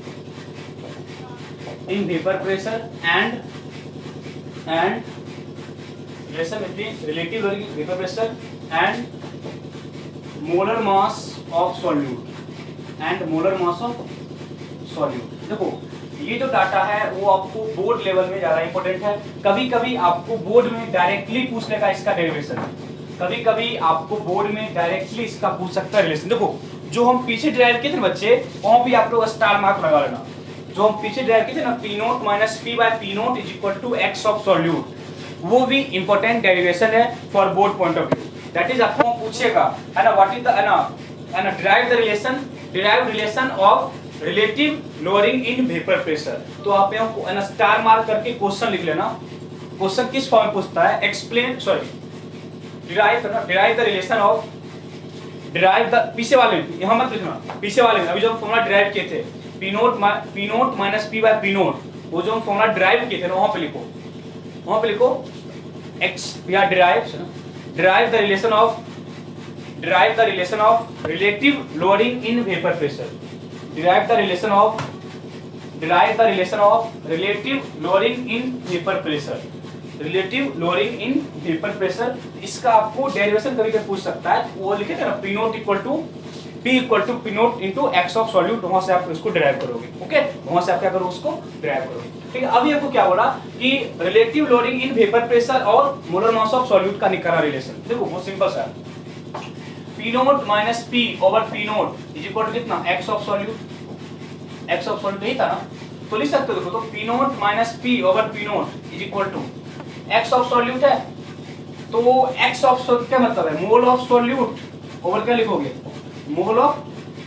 in vapor pressure and relation between relative lowering in vapor pressure and molar mass of solute and molar mass of solute। देखो ये जो data है वो आपको board level में ज्यादा important है, कभी कभी आपको बोर्ड में डायरेक्टली पूछ लेगा इसका डेरिवेशन, कभी कभी आपको बोर्ड में डायरेक्टली इसका पूछ सकता है रिलेशन। देखो जो हम पीछे ड्राइव किए थे बच्चे, वहां भी आप लोग स्टार मार्क लगा लेना। जो हम पीछे ड्राइव किए थे ना, P nought minus P by P nought is equal to x of solute, वो भी इंपॉर्टेंट डेरिवेशन है for board point of view. That is आपको पूछेगा है ना, व्हाट इज द है ना derive relation of relative lowering in vapour pressure. तो आप यहाँ स्टार मार्क करके क्वेश्चन लिख लेना। क्वेश्चन किस फॉर्म में पूछता है, explain derive the relation of पीछे वाले में, यहाँ मत लिखना, पीछे वाले में अभी जो हम फॉर्मूला डिराइव किए थे P nought minus P by P note, वो जो हम फॉर्मूला डिराइव किए थे ना, वहां पे लिखो एक्स या derive the relation of relative lowering in vapour pressure, derive the relation of relative lowering in vapour pressure, इसका आपको डेरिवेशन कभी कभी पूछ सकता है। वो लिखे थे ना P nought equal to P nought into x of solute, वहां से आप उसको डिराइव करोगे। ओके, वहां से आप क्या करोगे, उसको डिराइव करोगे। ठीक है, अभी आपको क्या बोला कि relative lowering in vapour pressure और मोलर मास ऑफ सॉल्यूट का निकालना रिलेशन। देखो बहुत सिंपल सा है, P nought minus P over P nought is equal to कितना, एक्स ऑफ सॉल्यूट यही था ना, तो लिख सकते हो। देखो तो P nought minus P over P nought is equal to x of solute है, तो एक्स ऑफ सॉल्यूट क्या मतलब है, मोल ऑफ सॉल्यूट ओवर क्या लिखोगे, मोल ऑफ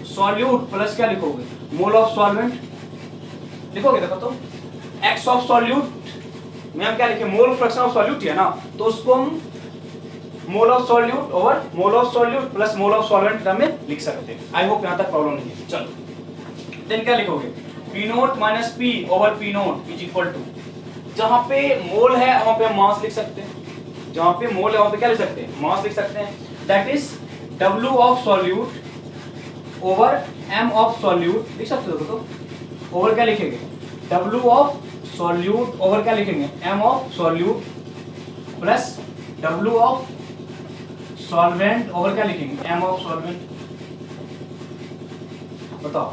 सॉल्यूट प्लस क्या लिखोगे, मोल ऑफ सॉल्वेंट लिखोगे। देखो तो एक्स ऑफ सॉल्यूट में हम क्या लिखे, मोल फ्रैक्शन ऑफ सॉल्यूट है ना, तो उसको हम mole of solute over mole of solute plus mole of solvent में लिख सकते हैं। आई होप यहां तक प्रॉब्लम नहीं है। चलो देन क्या लिखोगे, P nought minus P over P nought is equal to, जहां पे मोल है वहां पे हम मास लिख सकते हैं, जहां पे मोल है वहां पे क्या लिख सकते हैं, मास लिख सकते हैं। That is W of solute over M of solute लिख सकते हो। तो ओवर क्या लिखेंगे, W ऑफ सॉल्यूट ओवर क्या लिखेंगे, M of solute plus W of solvent over क्या लिखेंगे, M ऑफ सॉल्वेंट। बताओ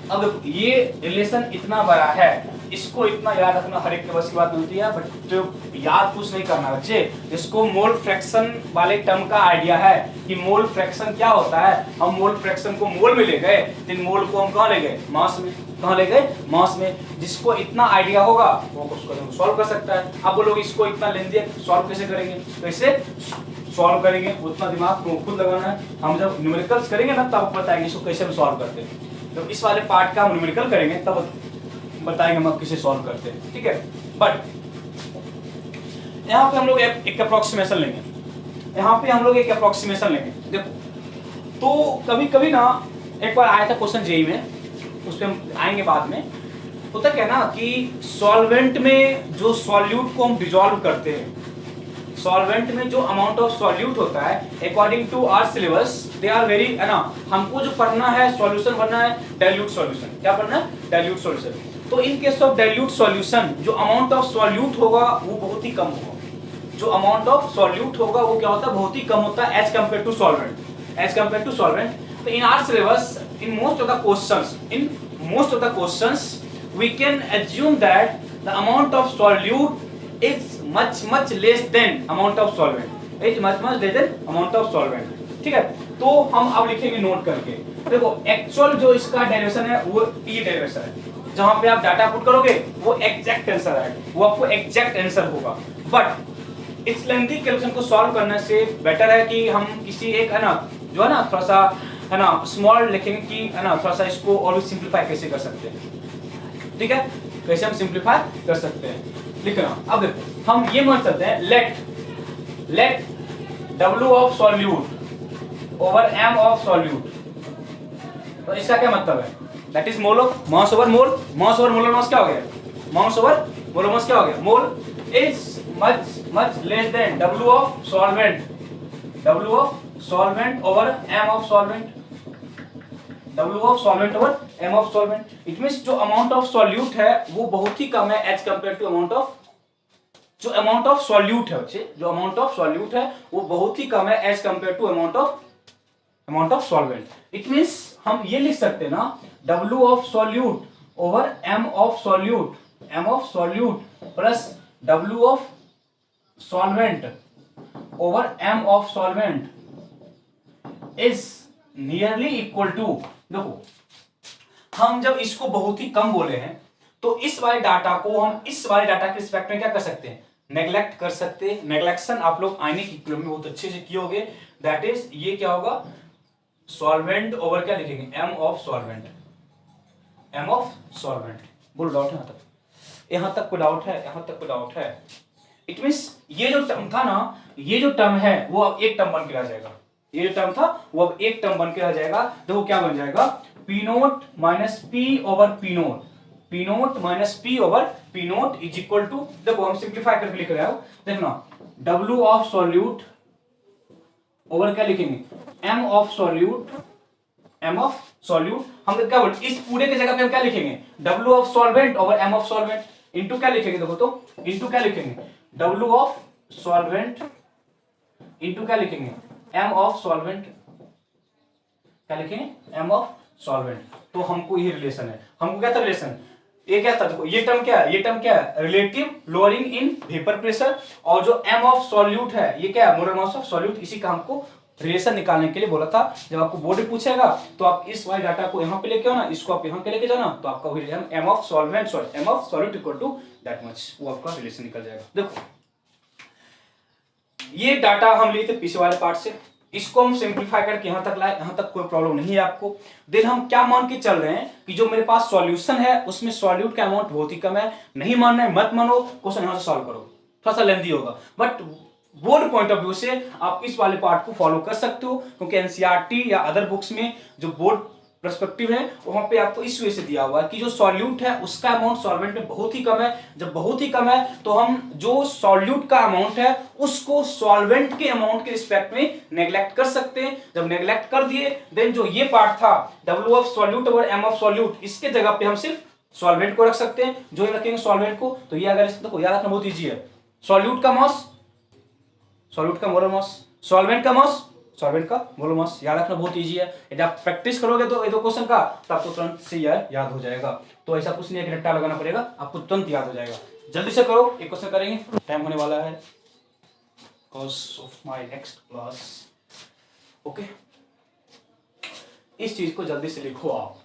अब देखो ये रिलेशन इतना बड़ा है, इसको इतना याद रखना हर एक के बस की बात मिलती है, बट जो याद कुछ नहीं करना बच्चे। इसको मोल फ्रैक्शन वाले टर्म का आइडिया है कि मोल फ्रैक्शन क्या होता है। हम मोल फ्रैक्शन को मोल में ले गए, लेकिन मोल को हम कहाँ ले गए, मास में। कहाँ ले गए, मास में। जिसको इतना आइडिया होगा वो उसको सॉल्व कर सकता है। अब वो लोग इसको इतना लेंदी सॉल्व कैसे करेंगे, कैसे सॉल्व करेंगे, उतना दिमाग को खुद लगाना है। हम जब न्यूमेरिकल्स करेंगे ना तब बताएंगे इसको कैसे हम सॉल्व करते हैं। जब इस वाले पार्ट का हम न्यूमेरिकल करेंगे तब बताएंगे हम किसे सॉल्व करते हैं। ठीक है, बट यहाँ पे हम लोग एक अप्रोक्सीमेशन लेंगे, यहाँ पे हम लोग एक अप्रोक्सीमेशन लेंगे। देखो तो कभी कभी ना एक बार आया था क्वेश्चन जेई में, उस पर हम आएंगे बाद में। होता क्या ना कि सॉल्वेंट में जो सॉल्यूट को हम डिजोल्व करते हैं, सॉल्वेंट में जो अमाउंट ऑफ सॉल्यूट होता है according to our syllabus they are very है ना, हमको जो पढ़ना है सॉल्यूशन बनना है डाइल्यूट सॉल्यूशन। क्या पढ़ना है, डाइल्यूट सॉल्यूशन। तो इन केस ऑफ डाइल्यूट सॉल्यूशन जो अमाउंट ऑफ सॉल्यूट होगा वो बहुत ही कम होगा। जो अमाउंट ऑफ सॉल्यूट होगा वो क्या होता है, बहुत ही कम होता है एज कंपेयर टू सॉल्वेंट। तो in our syllabus in most of the questions we can assume that the amount of solute is much less than amount of solvent। ठीक है, तो हम अब लिखेंगे नोट करके। देखो एक्चुअल जो इसका डेरिवेशन है वो ये डेरिवेशन है, जहां पे आप डाटा पुट करोगे वो एग्जैक्ट आंसर है, वो आपको एग्जैक्ट आंसर होगा। बट इस लेंथी कैलकुलेशन को सॉल्व करने से बेटर है कि हम किसी एक है ना जो है ना थोड़ा सा है ना स्मॉल लिखेंगे कि है ना थोड़ा सा इसको और भी सिंप्लीफाई कैसे कर सकते हैं। ठीक है, कैसे हम सिंप्लीफाई कर सकते हैं लिखना। अब देखो हम ये मान सकते हैं let W of solute over M of solute, तो इसका क्या मतलब है, that is mole of mass over mole. Mass over molar mass क्या हो गया, मास ओवर मोलर मास क्या हो गया, mole is much less than W of solvent over M of solvent, W of solvent over M of solvent. It means जो amount of solute है वो बहुत ही कम है as compare to amount of solute है बच्चे, जो अमाउंट ऑफ सॉल्यूट है वो बहुत ही कम है as compare to amount of solvent. It means हम ये लिख सकते हैं ना W of solute over M of solute plus W of solvent over M of solvent is nearly equal to, देखो हम जब इसको बहुत ही कम बोले हैं तो इस वाले डाटा को हम इस वाले डाटा के रिस्पेक्ट में क्या कर सकते हैं, नेग्लेक्ट कर सकते हैं। नेग्लेक्शन आप लोग आईने की प्रयोग में बहुत अच्छे से किए होगे। दैट इज ये क्या होगा, सॉल्वेंट ओवर क्या लिखेंगे, M of solvent, M of solvent. बोलो डाउट है यहां तक कोई डाउट है, यहां तक कोई डाउट है? इट मींस ये जो टर्म था ना, ये जो टर्म है वो अब एक टर्म बन के रह जाएगा, ये जो टर्म था वो अब एक टर्म बन के रह जाएगा। देखो क्या बन जाएगा, P nought minus P over P nought, P nought minus P over P nought is equal to, देखो हम सिंप्लीफाई करके लिख रहे हैं, देखना डब्ल्यू ऑफ सॉल्यूट ओवर क्या लिखेंगे, M of solute, M of solute. हम क्या बोलते इस पूरे की जगह पे हम क्या लिखेंगे, W of solvent over M of solvent, into क्या लिखेंगे, देखो तो इनटू क्या लिखेंगे, डब्ल्यू ऑफ सॉल्वेंट इनटू क्या लिखेंगे, एम ऑफ सॉल्वेंट, क्या लिखेंगे, एम ऑफ सॉल्वेंट। तो हमको ये रिलेशन है, हमको क्या था रिलेशन, ये क्या था, देखो ये टर्म क्या है, ये टर्म क्या है, relative lowering in vapour pressure, और जो एम ऑफ सॉल्यूट है ये क्या है, मोलर मास ऑफ सॉल्यूट। इसी का हमको रिलेशन निकालने के लिए बोला था। जब आपको बोर्ड में पूछेगा तो आप इस वाले डाटा को यहाँ पे लेके आओ ना, इसको आप यहाँ पे लेके जाओ ना, तो आपका वही M of solvent sorry M of solute equal to that much, वो आपका रिलेशन निकल जाएगा। देखो ये डाटा हम लिए थे पीछे वाले पार्ट से, इसको हम सिंप्लीफाई करके यहां तक लाए, यहां तक कोई प्रॉब्लम नहीं है आपको। देन हम क्या मान के चल रहे हैं कि जो मेरे पास सॉल्यूशन है उसमें सॉल्यूट का अमाउंट बहुत ही कम है। नहीं मानना है मत मानो, क्वेश्चन यहां से सॉल्व करो, थोड़ा सा लेंथी होगा, but board point of view से आप इस वाले पार्ट को फॉलो कर सकते हो, क्योंकि एनसीईआरटी या अदर बुक्स में जो बोर्ड पर्सपेक्टिव है वहां पे आपको इस वे से दिया हुआ है कि जो सॉल्यूट है उसका अमाउंट सॉल्वेंट में बहुत ही कम है। जब बहुत ही कम है तो हम जो सॉल्यूट का अमाउंट है उसको सॉल्वेंट के अमाउंट के रिस्पेक्ट में नेग्लेक्ट कर सकते हैं। जब नेग्लेक्ट कर दिए देन जो ये पार्ट था W of solute over M of solute, इसके जगह पे हम सिर्फ सॉल्वेंट को रख सकते हैं। जो रखेंगे सॉल्वेंट को, तो ये अगर देखो याद रखना बहुत ईजी है, सॉल्यूट का मास, सॉल्यूट का मोलर मास, सॉल्वेंट का मास, सॉल्वेंट का मोलर मास, याद रखना बहुत इजी है। यदि आप प्रैक्टिस करोगे तो ये दो क्वेश्चन का तो आपको तुरंत से याद हो जाएगा। तो ऐसा कुछ नहीं है कि रट्टा लगाना पड़ेगा, आपको तुरंत याद हो जाएगा। जल्दी से करो, एक क्वेश्चन करेंगे, टाइम होने वाला है because of my next class. Okay, इस चीज को जल्दी से लिखो आप,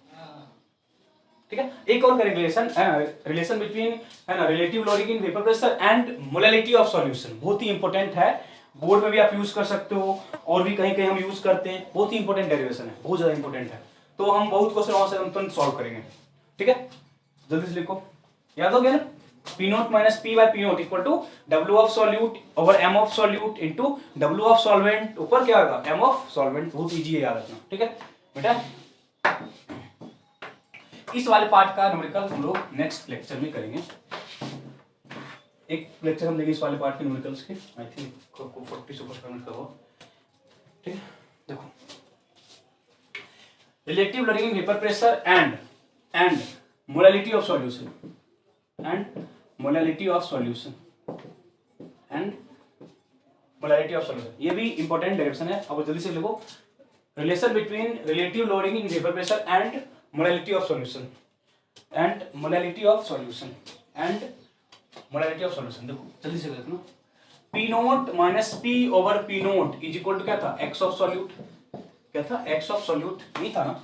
ठीक है। एक और करेंगे रिलेशन बिटवीन है ना relative lowering in vapour pressure and molality of solution, बहुत ही इंपॉर्टेंट है। बोर्ड में भी आप यूज कर सकते हो और भी कहीं कहीं हम यूज करते हैं, बहुत ही इंपॉर्टेंट डेरिवेशन है, बहुत ज्यादा इंपॉर्टेंट है। तो हम बहुत क्वेश्चन वहां से हम तुरंत सॉल्व करेंगे, ठीक है। जल्दी से लिखो, याद हो गया ना, P nought minus P by P nought equal to W of solute over M of solute into W of solvent, ऊपर क्या होगा एम ऑफ सॉल्वेंट। बहुत ईजी है याद रखना, ठीक है बेटा। इस वाले पार्ट का न्यूमेरिकल हम लोग नेक्स्ट लेक्चर में करेंगे। एक लेक्चर हम लेंगे इस वाले पार्ट के न्यूमेरिकल्स के, आई थिंक 40 से 45 मिनट का हो, ठीक है। देखो relative lowering in vapour pressure and molality of solution, and molality of solution, and molality of solution, ये भी इंपॉर्टेंट डेरिवेशन है। अब जल्दी से लिखो, relation between relative lowering in vapour pressure and molality of solution, and molality of solution, and molality of solution. देखो जल्दी से देखना, P nought minus P over P nought is equal to क्या था, एक्स ऑफ सॉल्यूट, क्या था x of solute, नहीं था ना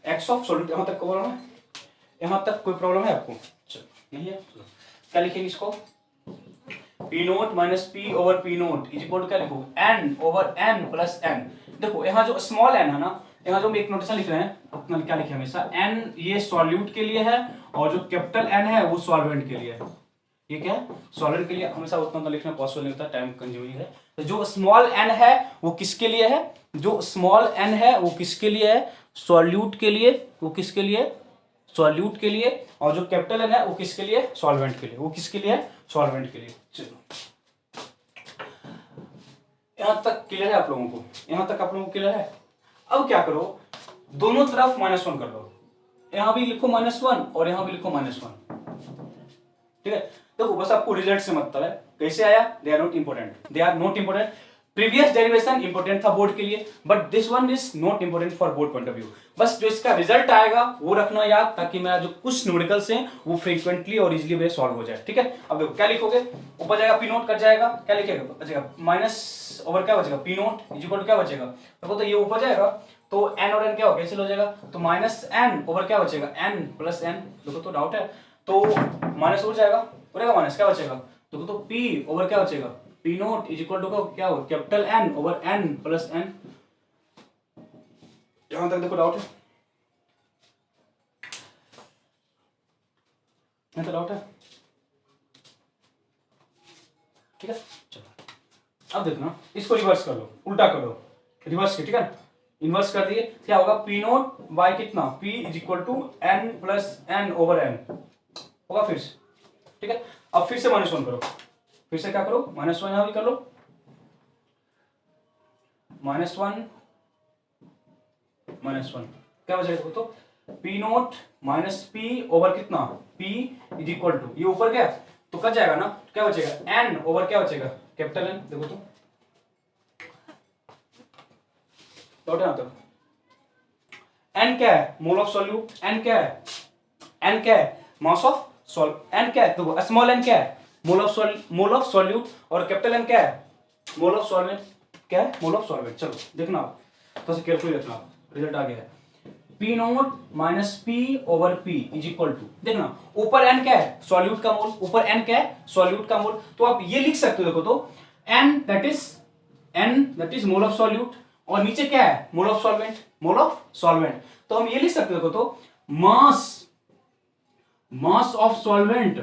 एक्स ऑफ सॉल्यूट। यहां तक प्रॉब्लम है, यहां तक कोई प्रॉब्लम है आपको, चलो नहीं है, चलो क्या लिखेंगे इसको, P nought minus P over P nought is equal to क्या लिखो, n over n plus n. देखो यहाँ जो स्मॉल एन है ना, यहाँ जो हम एक नोटेशन लिख रहे हैं उतना क्या लिखे हमेशा, एन ये सॉल्यूट के लिए है और जो कैपिटल एन है वो सॉल्वेंट के लिए है। ये क्या है, सॉल्वेंट के लिए हमेशा उतना लिखना पॉसिबल नहीं होता, टाइम कंज्यूमिंग है। तो जो स्मॉल एन है वो किसके लिए है, जो स्मॉल एन है वो किसके लिए है, सॉल्यूट के लिए, वो किसके लिए, सॉल्यूट के लिए, और जो कैपिटल एन है वो किसके लिए, सॉल्वेंट के लिए, वो किसके लिए, सॉल्वेंट के लिए। चलो यहां तक क्लियर है आप लोगों को, यहां तक आप लोगों को क्लियर है। अब क्या करो, दोनों तरफ -1 कर दो, यहां भी लिखो -1 और यहां भी लिखो -1, ठीक है। देखो बस आपको रिजल्ट से मतलब है, कैसे आया, they are not important, they are not important. Previous derivation important था बोर्ड के लिए, but this one is not important for board point of view. बस जो इसका रिजल्ट आएगा वो रखना याद, ताकि मेरा जो कुछ न्यूमेरिकल्स हैं वो फ्रीक्वेंटली और इजीली मेरे सॉल्व हो जाए। ठीक है, अब देखो क्या लिखोगे, ऊपर जाएगा पी नोट कट जाएगा, क्या लिखेगा बचेगा माइनस ओवर क्या बचेगा P nought is equal to क्या बचेगा, देखो तो ये ऊपर जाएगा तो n और n क्या हो कैंसिल हो जाएगा, तो माइनस n ओवर क्या बचेगा n प्लस n, देखो तो डाउट है तो माइनस हो जाएगा, बचेगा माइनस क्या बचेगा, देखो तो p ओवर क्या बचेगा P nought is equal to क्या हो capital N over n plus n। यहां तक देखो डाउट है, यहां तक डाउट है, ठीक है चलो अब देखना इसको रिवर्स कर लो, उल्टा कर लो, रिवर्स के ठीक है, इनवर्स कर दिए क्या होगा पी नोट बाय कितना p is equal to n plus n over n होगा फिर से, ठीक है। अब फिर से माइनस वन करो, फिर से क्या करो माइनस वन यहां भी कर लो, माइनस वन क्या बचेगा देखो तो P nought minus P over कितना p इज इक्वल टू ये ऊपर क्या तो कट जाएगा ना, क्या बचेगा n ओवर क्या बचेगा कैपिटल N, देखो तो डॉट है तो n क्या है मोल ऑफ सॉल्यूट, n क्या है मास ऑफ सॉल्व, n क्या है देखो स्मॉल n क्या है मोल ऑफ सॉल्यूट और कैपिटल N क्या है मोल ऑफ सॉल्वेंट, क्या है मोल ऑफ सॉल्वेंट। चलो देखना आप तो केयरफुली देखना, रिजल्ट आ गया है P nought minus P over P is equal to, देखना ऊपर n क्या है सॉल्यूट का मोल, ऊपर n क्या है सॉल्यूट का मोल, तो आप ये लिख सकते हो देखो तो n that is mole of solute और नीचे क्या है मोल ऑफ सॉल्वेंट, तो हम ये लिख सकते हो देखो तो मास ऑफ सॉल्वेंट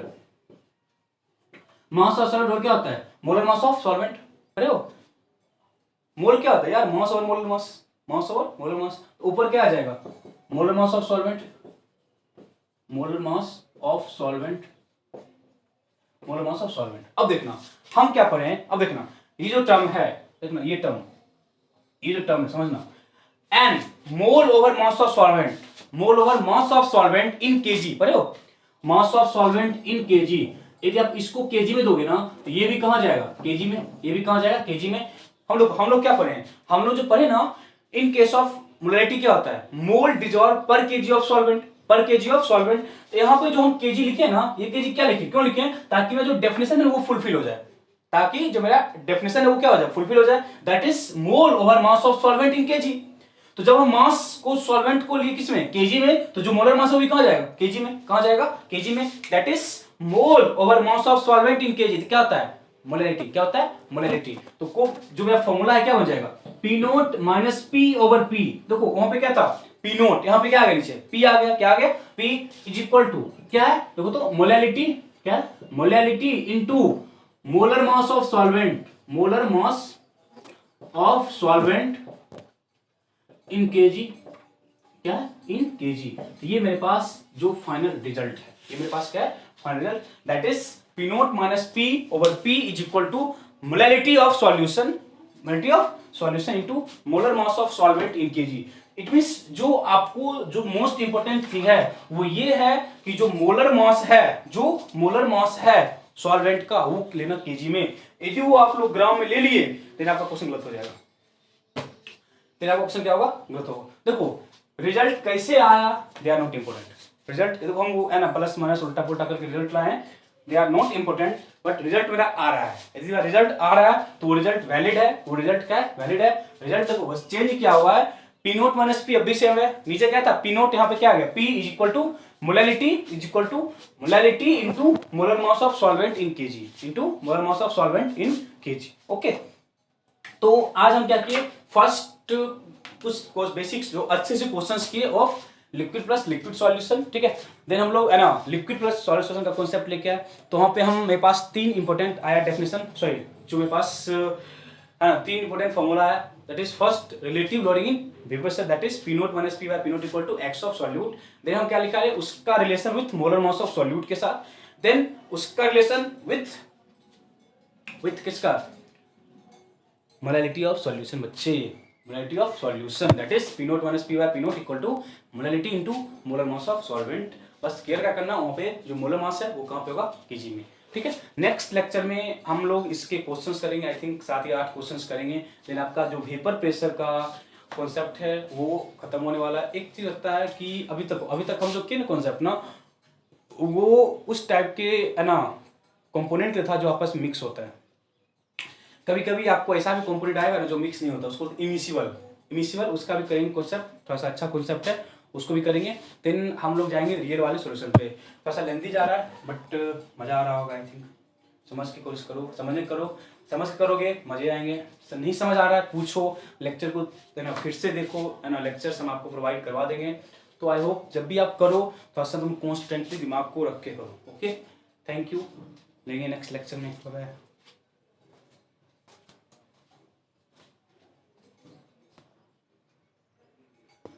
और क्या होता है मोलर मास ऑफ सॉल्वेंट, अरे हो मोल क्या होता है यार मास और मोलर मास, ऊपर क्या आ जाएगा मोलर मास ऑफ सॉल्वेंट, अब देखना हम क्या पढ़े हैं, अब देखना ये जो टर्म है, देखना ये जो टर्म है समझना, n mole over mass of solvent in KG, पढ़े हो मास ऑफ सॉल्वेंट इन केजी, यदि आप इसको केजी में दोगे ना तो ये भी कहां जाएगा केजी में, ये भी कहां जाएगा केजी में। हम लोग क्या पढ़े हैं, हम लोग जो पढ़े ना इन केस ऑफ मोलैरिटी क्या होता है मोल डिजॉल्व पर केजी ऑफ सॉल्वेंट, यहाँ पे जो हम केजी लिखे ना ये केजी क्या लिखे क्यों लिखे ताकि मैं जो डेफिनेशन है वो फुलफिल हो जाए, ताकि जो मेरा डेफिनेशन है वो क्या हो जाए फुलफिल हो जाए, that is mole over mass of solvent in KG. तो जब हम मास को सॉल्वेंट को लिए किसमें केजी में, तो जो मोलर मास है वो कहां जाएगा केजी में, कहां जाएगा केजी में, that is mole over mass of solvent in KG, क्या होता है मोलैरिटी, क्या होता है मोलैरिटी। तो को जो मेरा फॉर्मूला है क्या हो जाएगा P nought minus P over P, देखो वहां पे क्या था पी नोट, यहाँ पे क्या आ गया नीचे पी आ गया, क्या आ गया पी इज इक्वल टू क्या है देखो तो मोलैरिटी, क्या है molarity into molar mass of solvent in KG, क्या है इन केजी। तो ये मेरे पास जो फाइनल रिजल्ट है, ये मेरे पास क्या है final result, that is P nought minus P over P is equal to molarity of solution into molar mass of solvent in KG. It means जो आपको जो मोस्ट इंपोर्टेंट थिंग है वो ये है कि जो मोलर मास है सॉल्वेंट का वो लेना केजी में, यदि वो आप लोग ग्राम में ले लिए तो आपका क्वेश्चन गलत हो जाएगा, फिर आपका क्वेश्चन क्या होगा गलत होगा। देखो रिजल्ट कैसे आया they are not important, result देखो हम वो है ना प्लस माइनस उल्टा पुल्टा करके रिजल्ट लाए हैं, they are not important, but result मेरा आ रहा है, यदि रिजल्ट आ रहा है तो वो रिजल्ट वैलिड है, वो रिजल्ट क्या है वैलिड है। रिजल्ट देखो बस चेंज क्या हुआ है पी नोट माइनस पी अब भी सेम है, नीचे क्या था पी नोट, यहाँ पे क्या आ गया P is equal to molarity into molar mass of solvent in KG, okay. तो आज हम क्या किए फर्स्ट कुछ बेसिक्स जो अच्छे से क्वेश्चंस किए of liquid plus liquid solution, ठीक है। देन हम लोग है ना लिक्विड प्लस सॉल्यूशन का कॉन्सेप्ट लेके आए, तो वहां पे हम मेरे पास तीन इंपॉर्टेंट आया डेफिनेशन, सॉरी जो मेरे पास है ना तीन इंपॉर्टेंट फॉर्मूला आया, that is first relative lowering in vapour cell, that is P nought minus P by P nought equal to x of solute. Then हम क्या लिखा है उसका relation with molar mass of solute के साथ, then उसका relation with किसका molarity of solution, बच्चे molarity of solution that is P nought minus P by P nought equal to molarity into molar mass of solvent. बस care क्या करना वहां पे जो मोलर मास है वो कहां पे होगा केजी में। ठीक है। नेक्स्ट लेक्चर में हम लोग इसके क्वेश्चंस करेंगे, आई थिंक 7 या 8 क्वेश्चंस करेंगे। देन आपका जो वेपर प्रेशर का कॉन्सेप्ट है वो खत्म होने वाला है। एक चीज लगता है कि अभी तक हम जो किए ना कॉन्सेप्ट ना, वो उस टाइप के है ना कंपोनेंट के था जो आपस में मिक्स होता है। कभी कभी आपको ऐसा भी कंपोनेंट आएगा ना जो मिक्स नहीं होता, उसको इमिसिबल उसका भी करेंगे कॉन्सेप्ट, थोड़ा सा अच्छा कॉन्सेप्ट है, उसको भी करेंगे। देन हम लोग जाएंगे रियल वाले सॉल्यूशन पे। थोड़ा सा लेंथी जा रहा है बट मजा आ रहा होगा आई थिंक। समझ की कोशिश करो, समझ के करोगे मजे आएंगे। नहीं समझ आ रहा है पूछो, लेक्चर को है ना फिर से देखो, है ना लेक्चर्स हम आपको प्रोवाइड करवा देंगे। तो आई होप जब भी आप करो थोड़ा सा तुम कॉन्स्टेंटली दिमाग को रख के करो। ओके, थैंक यू, लेंगे नेक्स्ट लेक्चर में। बाय।